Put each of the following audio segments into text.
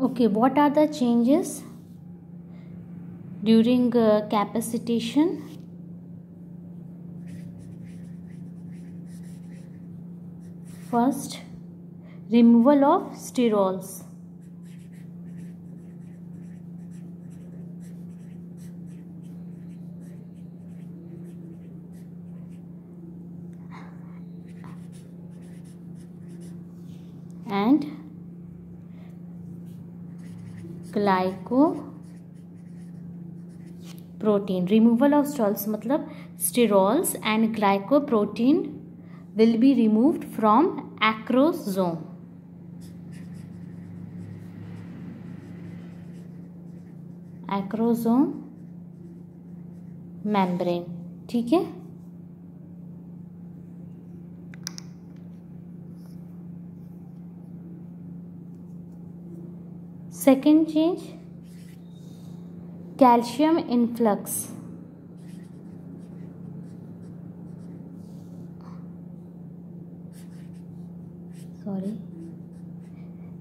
Okay, what are the changes during capacitation? First, removal of sterols. And glycoprotein. Removal of sterols मतलब sterols and glycoprotein will be removed from acrosome. Acrosome membrane. ठीक है. Second change, calcium influx.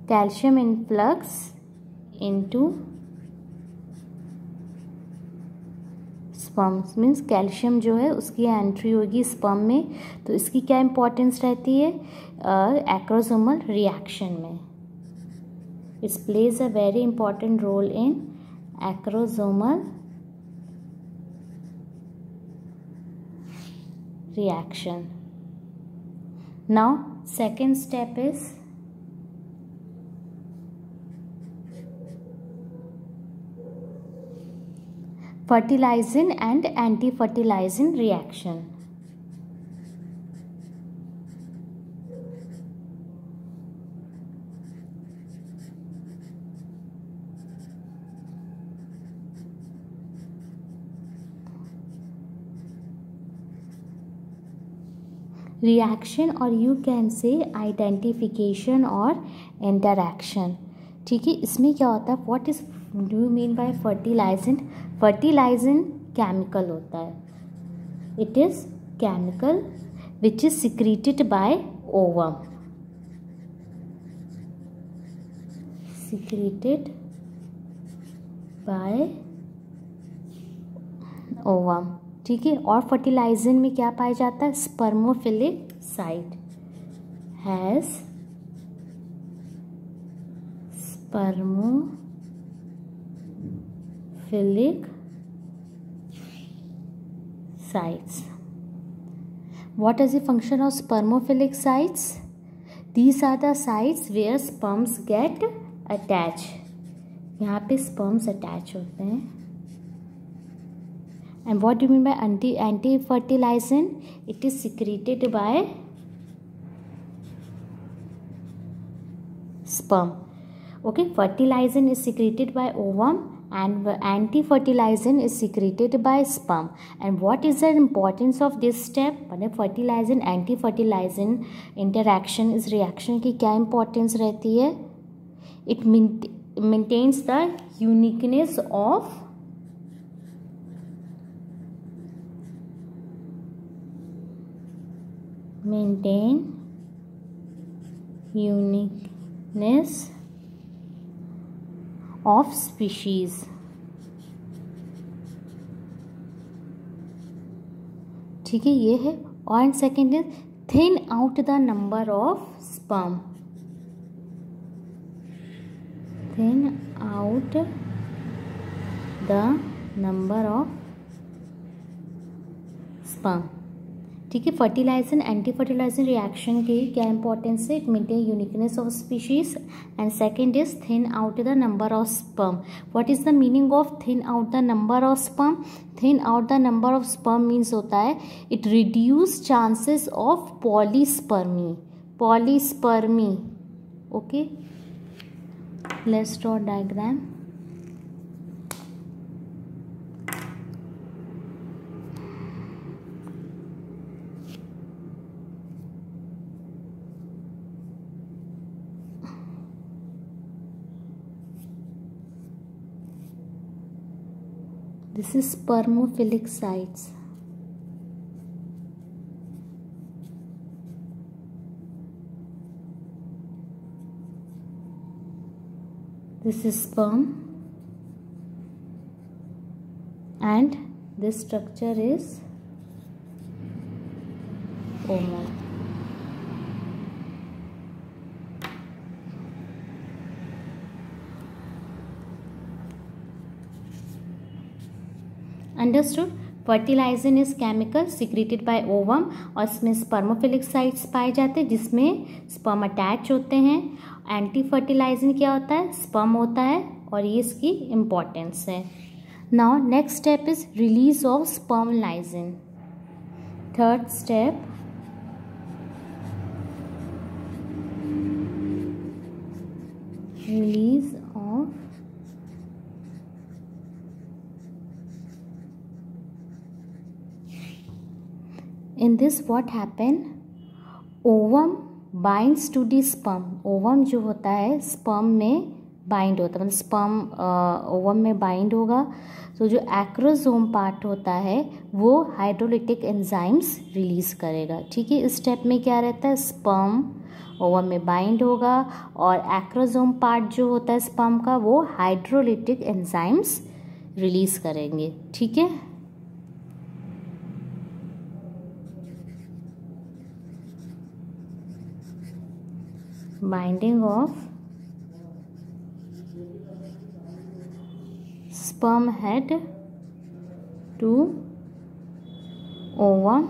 Calcium influx into sperm means calcium जो है उसकी entry होगी sperm में. तो इसकी क्या इम्पोर्टेंस रहती है एक्रोसोमल रिएक्शन में. It's plays a very important role in acrosomal reaction. Now second step is fertilizing and anti-fertilizing reaction. Reaction or you can say identification or interaction. ठीक है. इसमें क्या होता है, what is do you mean by fertilizant? Fertilizant chemical होता है. It is chemical which is secreted by ovum. Secreted by ovum. ठीक है. और फर्टिलाइजेंट में क्या पाया जाता है, spermophilic site has spermophilic sites. What is the function of spermophilic sites? These are the sites where sperms get attached. यहाँ पे sperms attach होते हैं. And what do you mean by anti-fertilizant? It is secreted by sperm. Okay, fertilizant is secreted by ovum and anti-fertilizant is secreted by sperm. And what is the importance of this step? मतलब fertilizant anti-fertilizant interaction इस reaction की क्या importance रहती है? It maintains the uniqueness of of species. ठीक है, ये है. और second is thin out the number of sperm. Thin out the number of sperm. ठीक है. फर्टिलाइजेशन एंटी फर्टिलाइजेशन रिएक्शन की क्या इंपॉर्टेंस है, it maintain uniqueness of species. And second is thin out the number of sperm. What is the meaning of thin out the number of sperm? Thin out the number of sperm means होता है it reduce chances of polyspermy. Okay, let's draw diagram. This is spermophilic sites. This is sperm and this structure is ovum. Understood? Fertilizin is chemical secreted by ovum और इसमें स्पर्मोफिलिक sites पाए जाते हैं जिसमें sperm attach होते हैं. Anti fertilizin क्या होता है? स्पर्म होता है और ये इसकी इम्पोर्टेंस है. Now next step is release of sperm lysine. Third step, release of in this what happen, ovum binds to the sperm. ovum जो होता है sperm में बाइंड होता है, मतलब sperm ovum में बाइंड होगा. तो जो एक्रोसोम पार्ट होता है वो हाइड्रोलिटिक एंजाइम्स रिलीज करेगा. ठीक है, इस स्टेप में क्या रहता है? sperm ओवम में बाइंड होगा और एक्रोसोम पार्ट जो होता है स्पर्म का वो हाइड्रोलिटिक एंजाइम्स रिलीज करेंगे. ठीक है, binding of sperm head to ovum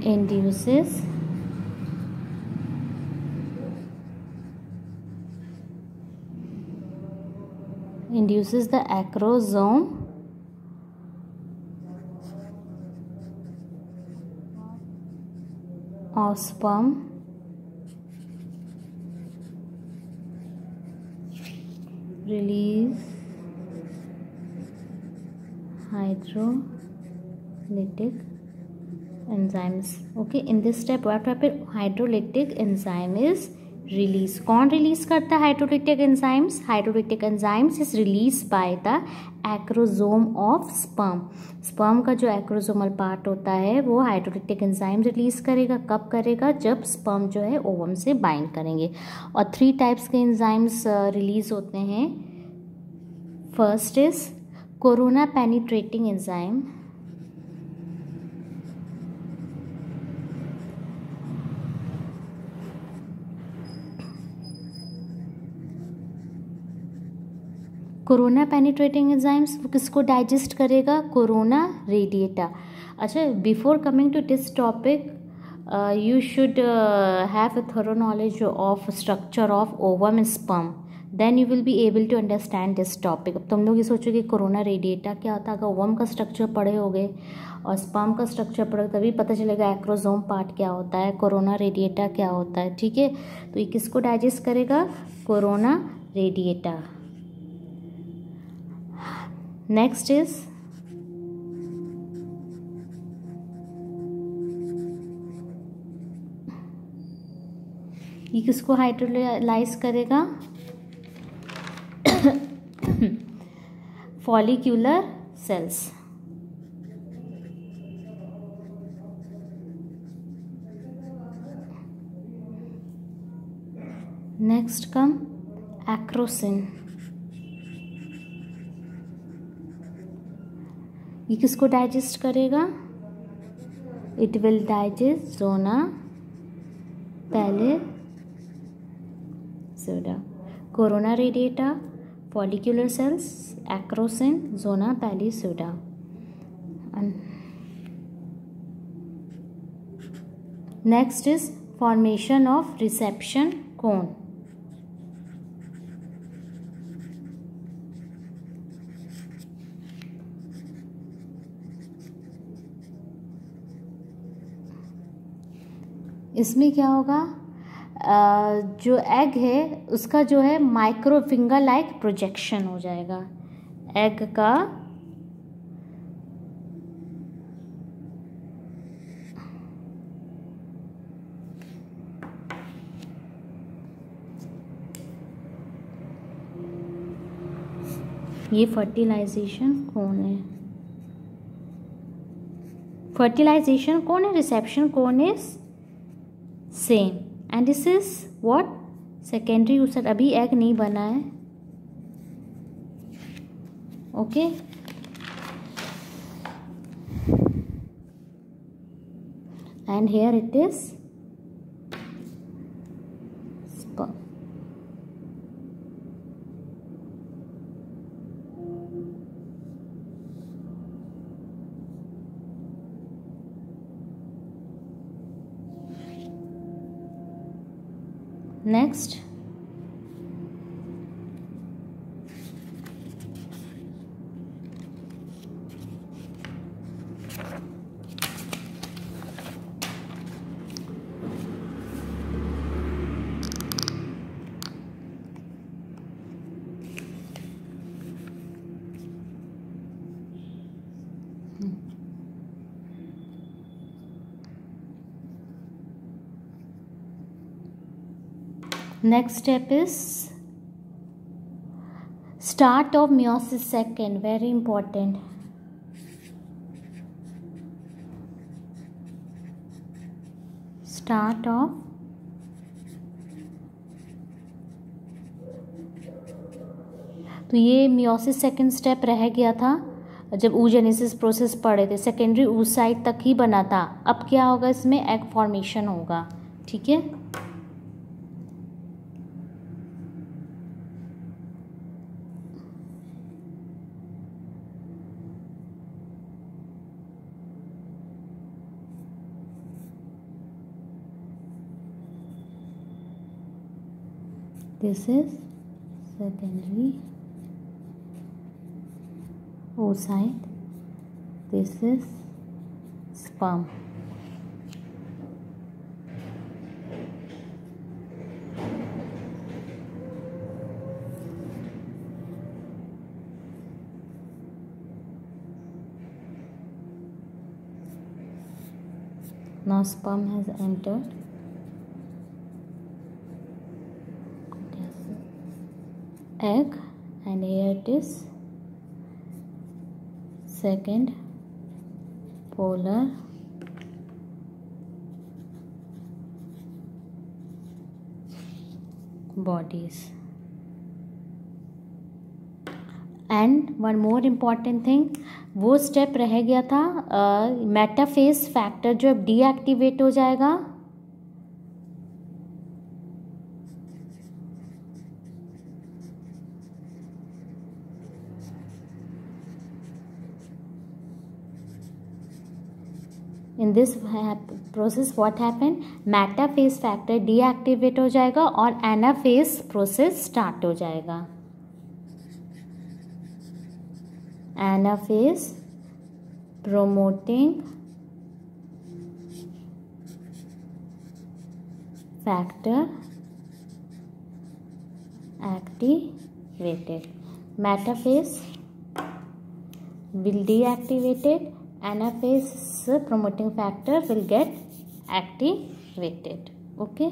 induces the acrosome of sperm release hydrolytic enzymes. Okay, in this step what happen? Hydrolytic enzyme is release. कौन रिलीज करता है hydrolytic enzymes? Hydrolytic enzymes is release by the acrosome of sperm. Sperm का जो acrosomal part होता है वो hydrolytic enzyme release करेगा. कब करेगा? जब स्पर्म जो है ओवम से बाइंड करेंगे. और 3 टाइप्स के एंजाइम्स रिलीज होते हैं. First is corona penetrating enzyme. Corona penetrating enzymes किसको डाइजेस्ट करेगा? Corona radiata. अच्छा, before coming to this topic you should have a thorough knowledge of structure of ovum and sperm, then you will be able to understand this topic. अब तुम लोग ये सोचोगे corona radiata क्या होता है? अगर ओवम का स्ट्रक्चर पढ़े होगे और स्पर्म का स्ट्रक्चर पढ़े तभी पता चलेगा एक्रोसोम पार्ट क्या होता है, कोरोना रेडिएटा क्या होता है. ठीक है, तो ये किसको डाइजेस्ट करेगा? Corona radiata. नेक्स्ट इज ये किसको हाइड्रोलाइज करेगा? Follicular cells. Next come acrosin. ये किसको डाइजेस्ट करेगा? It will digest zona pellucida. Corona radiata, follicular cells, acrosin, zona pellucida. Next is formation of reception cone. इसमें क्या होगा? जो एग है उसका जो है माइक्रो फिंगर लाइक प्रोजेक्शन हो जाएगा. एग का ये फर्टिलाइजेशन कौन है? फर्टिलाइजेशन कौन है? रिसेप्शन कौन is same. And this is what secondary oocyte. अभी एग नहीं बना है. Okay and here it is sperm. Next, next step is start of meiosis second. Very important. Start of तो ये मियोसिस सेकेंड स्टेप रह गया था जब oogenesis प्रोसेस पढ़े थे. सेकेंडरी oocyte तक ही बना था. अब क्या होगा, इसमें एग फॉर्मेशन होगा. ठीक है. This is secondary oocyte. This is sperm. Now sperm has entered. Egg, and here it is second polar bodies. And one more important thing, वो स्टेप रह गया था मेटाफेज फैक्टर जो अब डीएक्टिवेट हो जाएगा. In this process what happen, metaphase factor deactivate हो जाएगा और एनाफेज प्रोसेस स्टार्ट हो जाएगा. Anaphase promoting factor activated. Metaphase will deactivated. Anaphase promoting factor will get activated. Okay.